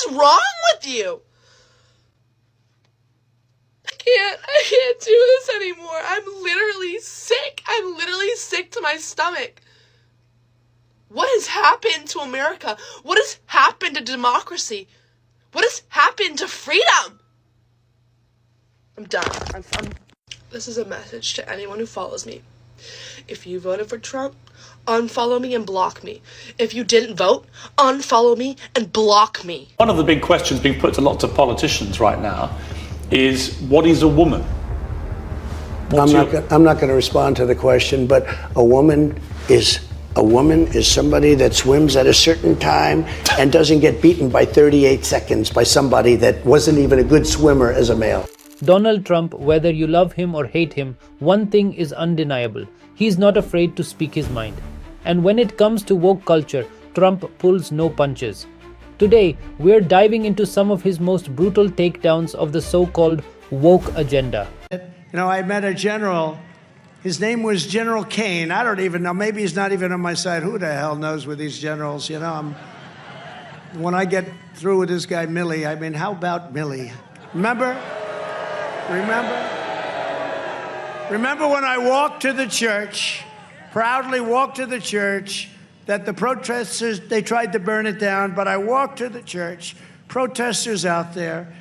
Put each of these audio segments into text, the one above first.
is wrong with you? I can't do this anymore. I'm literally sick. I'm literally sick to my stomach. What has happened to America? What has happened to democracy? What has happened to freedom? I'm done. This is a message to anyone who follows me. If you voted for Trump, unfollow me and block me. If you didn't vote, unfollow me and block me. One of the big questions being put to lots of politicians right now is, what is a woman? I'm not going to respond to the question, but a woman is somebody that swims at a certain time and doesn't get beaten by 38 seconds by somebody that wasn't even a good swimmer as a male. Donald Trump, whether you love him or hate him, one thing is undeniable. He's not afraid to speak his mind. And when it comes to woke culture, Trump pulls no punches. Today, we're diving into some of his most brutal takedowns of the so-called woke agenda. You know, I met a general. His name was General Kane. I don't even know. Maybe he's not even on my side. Who the hell knows with these generals? You know, when I get through with this guy, Milley, I mean, how about Milley? Remember when I walked to the church, proudly walked to the church, that the protesters, they tried to burn it down, but I walked to the church, protesters out there,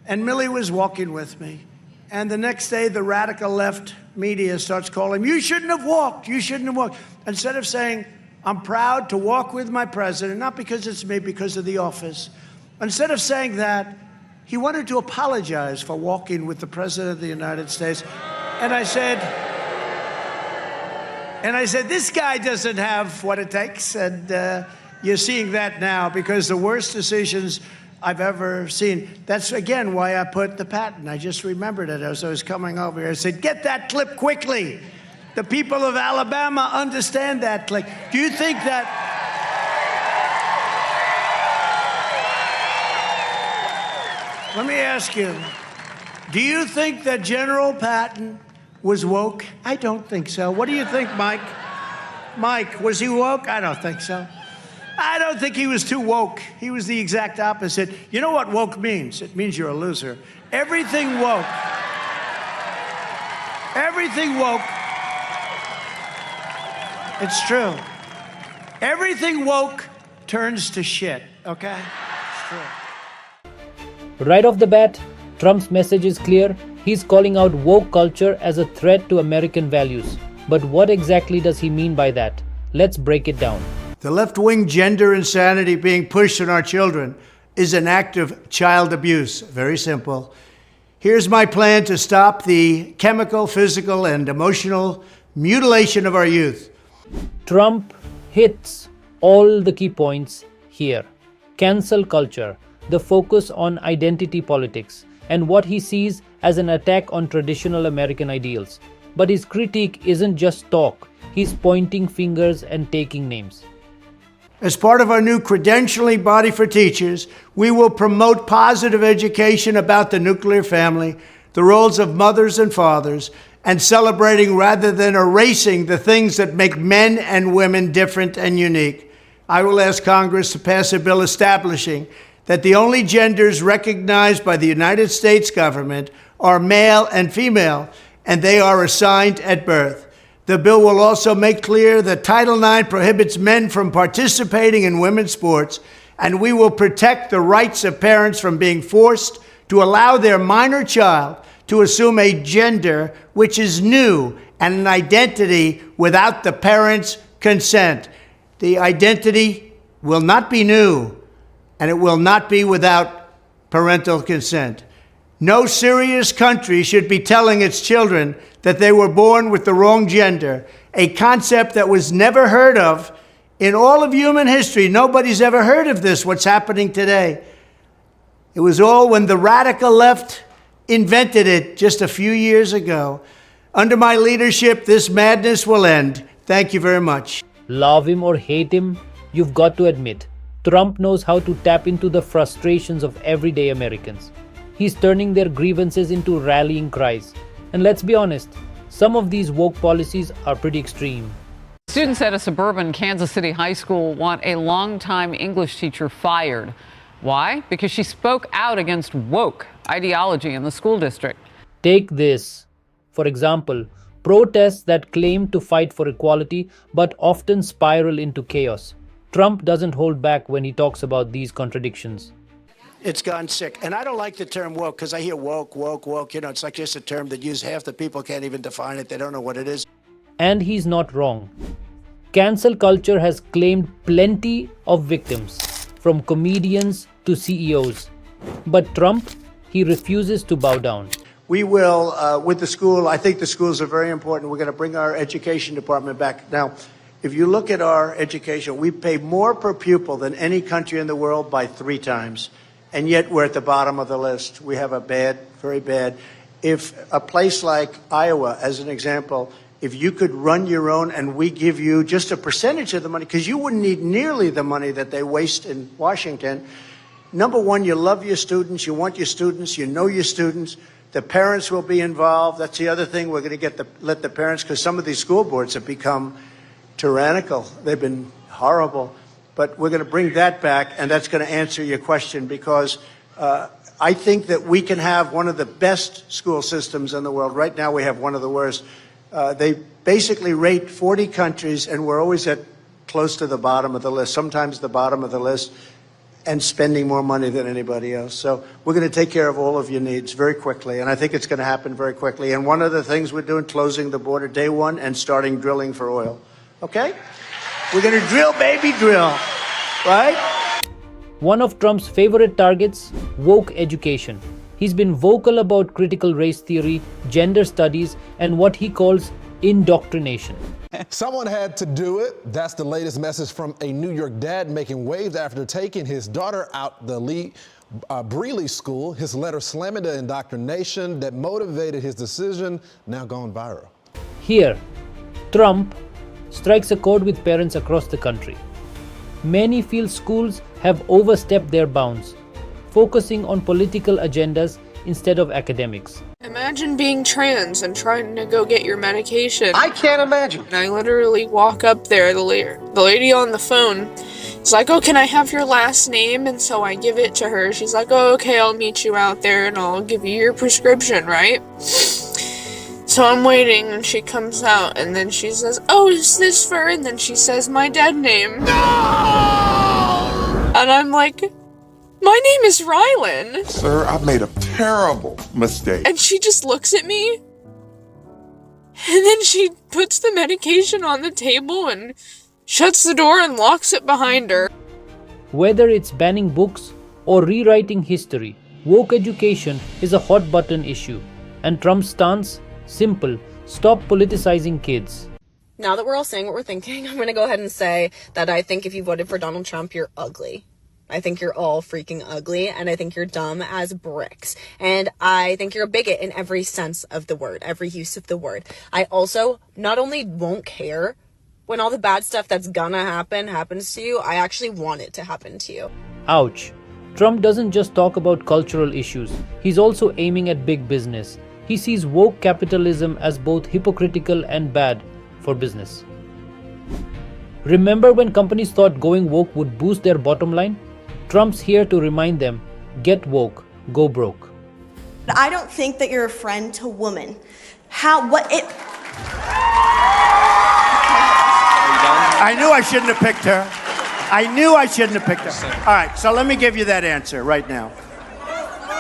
and Milley was walking with me. And the next day, the radical left media starts calling, you shouldn't have walked, you shouldn't have walked. Instead of saying, I'm proud to walk with my president, not because it's me, because of the office. Instead of saying that, he wanted to apologize for walking with the president of the United States. And I said, this guy doesn't have what it takes. And you're seeing that now, because the worst decisions I've ever seen. That's, again, why I put the patent. I just remembered it as I was coming over here. I said, get that clip quickly. The people of Alabama understand that clip. Do you think that... Let me ask you, do you think that General Patton was woke? I don't think so. What do you think, Mike? Mike, was he woke? I don't think so. I don't think he was too woke. He was the exact opposite. You know what woke means? It means you're a loser. Everything woke. Everything woke. It's true. Everything woke turns to shit, okay? It's true. Right off the bat, Trump's message is clear. He's calling out woke culture as a threat to American values. But what exactly does he mean by that? Let's break it down. The left-wing gender insanity being pushed on our children is an act of child abuse. Very simple. Here's my plan to stop the chemical, physical, and emotional mutilation of our youth. Trump hits all the key points here. Cancel culture, the focus on identity politics, and what he sees as an attack on traditional American ideals. But his critique isn't just talk. He's pointing fingers and taking names. As part of our new credentialing body for teachers, we will promote positive education about the nuclear family, the roles of mothers and fathers, and celebrating rather than erasing the things that make men and women different and unique. I will ask Congress to pass a bill establishing that the only genders recognized by the United States government are male and female, and they are assigned at birth. The bill will also make clear that Title IX prohibits men from participating in women's sports, and we will protect the rights of parents from being forced to allow their minor child to assume a gender which is new and an identity without the parents' consent. The identity will not be new, and it will not be without parental consent. No serious country should be telling its children that they were born with the wrong gender, a concept that was never heard of in all of human history. Nobody's ever heard of this, what's happening today. It was all when the radical left invented it just a few years ago. Under my leadership, this madness will end. Thank you very much. Love him or hate him, you've got to admit, Trump knows how to tap into the frustrations of everyday Americans. He's turning their grievances into rallying cries. And let's be honest, some of these woke policies are pretty extreme. Students at a suburban Kansas City high school want a longtime English teacher fired. Why? Because she spoke out against woke ideology in the school district. Take this. For example, protests that claim to fight for equality but often spiral into chaos. Trump doesn't hold back when he talks about these contradictions. It's gone sick. And I don't like the term woke because I hear woke, woke, woke. You know, it's like just a term that use half the people can't even define it. They don't know what it is. And he's not wrong. Cancel culture has claimed plenty of victims, from comedians to CEOs. But Trump, he refuses to bow down. We will, with the school, I think the schools are very important. We're going to bring our education department back. Now, if you look at our education, we pay more per pupil than any country in the world by 3 times. And yet we're at the bottom of the list. We have a bad, very bad. If a place like Iowa, as an example, if you could run your own and we give you just a percentage of the money, because you wouldn't need nearly the money that they waste in Washington. Number one, you love your students, you want your students, you know your students. The parents will be involved. That's the other thing. We're going to let the parents, because some of these school boards have become tyrannical. They've been horrible. But we're going to bring that back, and that's going to answer your question, because I think that we can have one of the best school systems in the world. Right now we have one of the worst. They basically rate 40 countries, and we're always at close to the bottom of the list, sometimes the bottom of the list, and spending more money than anybody else. So we're going to take care of all of your needs very quickly, and I think it's going to happen very quickly. And one of the things we're doing, closing the border day one and starting drilling for oil. Okay? We're going to drill, baby, drill. Right? One of Trump's favorite targets, woke education. He's been vocal about critical race theory, gender studies, and what he calls indoctrination. Someone had to do it. That's the latest message from a New York dad making waves after taking his daughter out the Lee Breeley School. His letter slamming the indoctrination that motivated his decision, now gone viral. Here, Trump strikes a chord with parents across the country. Many feel schools have overstepped their bounds, focusing on political agendas instead of academics. Imagine being trans and trying to go get your medication. I can't imagine. And I literally walk up there, the lady on the phone is like, oh, can I have your last name? And so I give it to her. She's like, oh, okay, I'll meet you out there and I'll give you your prescription, right? So I'm waiting and she comes out and then she says, oh, is this for? And then she says my dead name. No! And I'm like, my name is Rylan. Sir, I've made a terrible mistake. And she just looks at me. And then she puts the medication on the table and shuts the door and locks it behind her. Whether it's banning books or rewriting history, woke education is a hot button issue. And Trump's stance? Simple. Stop politicizing kids. Now that we're all saying what we're thinking, I'm going to go ahead and say that I think if you voted for Donald Trump, you're ugly. I think you're all freaking ugly, and I think you're dumb as bricks. And I think you're a bigot in every sense of the word, every use of the word. I also not only won't care when all the bad stuff that's gonna happen happens to you, I actually want it to happen to you. Ouch. Trump doesn't just talk about cultural issues. He's also aiming at big business. He sees woke capitalism as both hypocritical and bad for business. Remember when companies thought going woke would boost their bottom line? Trump's here to remind them, get woke, go broke. I don't think that you're a friend to women. I knew I shouldn't have picked her. I knew I shouldn't have picked her. All right, so let me give you that answer right now.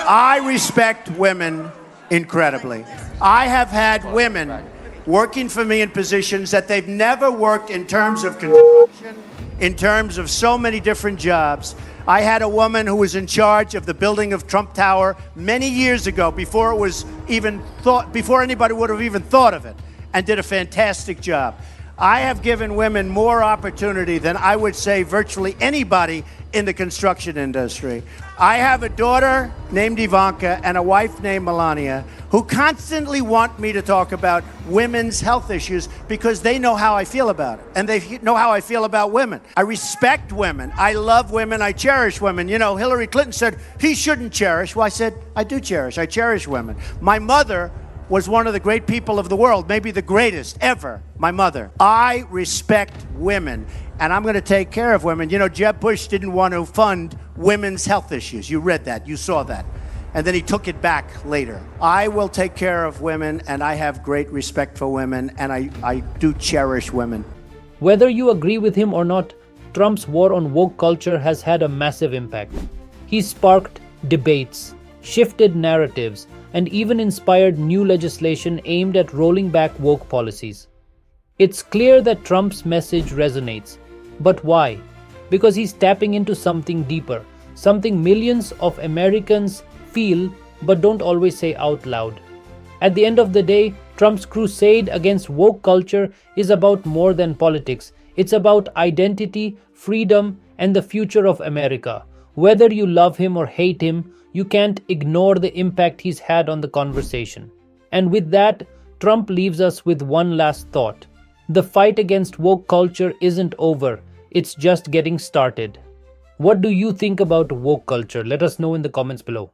I respect women incredibly. I have had women working for me in positions that they've never worked in terms of construction, in terms of so many different jobs. I had a woman who was in charge of the building of Trump Tower many years ago, before it was even thought, before anybody would have even thought of it, and did a fantastic job. I have given women more opportunity than I would say virtually anybody in the construction industry. I have a daughter named Ivanka and a wife named Melania who constantly want me to talk about women's health issues because they know how I feel about it, and they know how I feel about women. I respect women. I love women. I cherish women. You know, Hillary Clinton said he shouldn't cherish. Well, I said I do cherish. I cherish women. My mother was one of the great people of the world, maybe the greatest ever, my mother. I respect women, and I'm going to take care of women. You know, Jeb Bush didn't want to fund women's health issues. You read that, you saw that. And then he took it back later. I will take care of women, and I have great respect for women, and I do cherish women. Whether you agree with him or not, Trump's war on woke culture has had a massive impact. He sparked debates, shifted narratives, and even inspired new legislation aimed at rolling back woke policies. It's clear that Trump's message resonates. But why? Because he's tapping into something deeper, something millions of Americans feel but don't always say out loud. At the end of the day, Trump's crusade against woke culture is about more than politics. It's about identity, freedom, and the future of America. Whether you love him or hate him, you can't ignore the impact he's had on the conversation. And with that, Trump leaves us with one last thought. The fight against woke culture isn't over, it's just getting started. What do you think about woke culture? Let us know in the comments below.